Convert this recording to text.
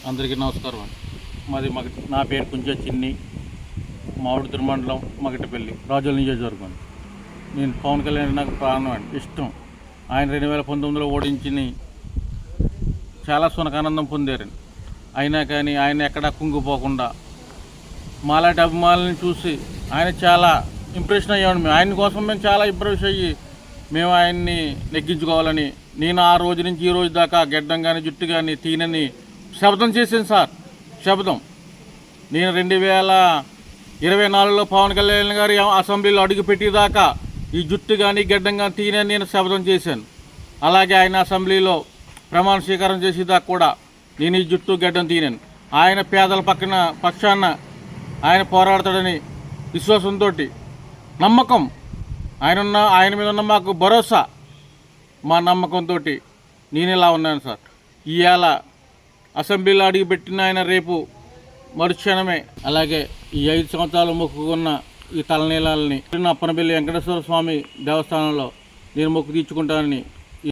అందరికీ నమస్కారం అండి. నా పేరు కుంచే చిన్ని, మామిడి మండలం, మగటిపల్లి, రాజోల నియోజకవర్గం. నేను పవన్ కళ్యాణ్ నాకు ప్రాణం అండి, ఇష్టం. ఆయన 2019లో ఓడించి చాలా సునకానందం పొందారండి. అయినా కానీ ఆయన ఎక్కడా కుంగిపోకుండా మాలాంటి అభిమానులను చూసి ఆయన చాలా ఇంప్రెషన్ అయ్యామండి. ఆయన కోసం మేము చాలా ఇంప్రెస్ అయ్యి మేము ఆయన్ని నెగ్గించుకోవాలని నేను ఆ రోజు నుంచి ఈ రోజు దాకా గెడ్డం కానీ జుట్టు కానీ తీనని శపథం చేశాను సార్. శపథం నేను 2024లో పవన్ కళ్యాణ్ గారి అసెంబ్లీలో అడుగుపెట్టేదాకా ఈ జుట్టు కానీ గెడ్డం కానీ తీనని నేను శపథం చేశాను. అలాగే ఆయన అసెంబ్లీలో ప్రమాణ స్వీకారం చేసేదాకా కూడా నేను ఈ జుట్టు గెడ్డం తీనాను. ఆయన పేదల పక్షాన ఆయన పోరాడతాడని విశ్వాసంతో, నమ్మకం, ఆయన మీద ఉన్న మాకు భరోసా, మా నమ్మకంతో నేను ఇలా ఉన్నాను సార్. ఇవాళ అసెంబ్లీలో అడుగుపెట్టిన ఆయన రేపు మరుక్షణమే అలాగే ఈ 5 సంవత్సరాలు మొక్కుకున్న ఈ తలనీలాలని అప్పనపల్లి వెంకటేశ్వర స్వామి దేవస్థానంలో నేను మొక్కు తీర్చుకుంటానని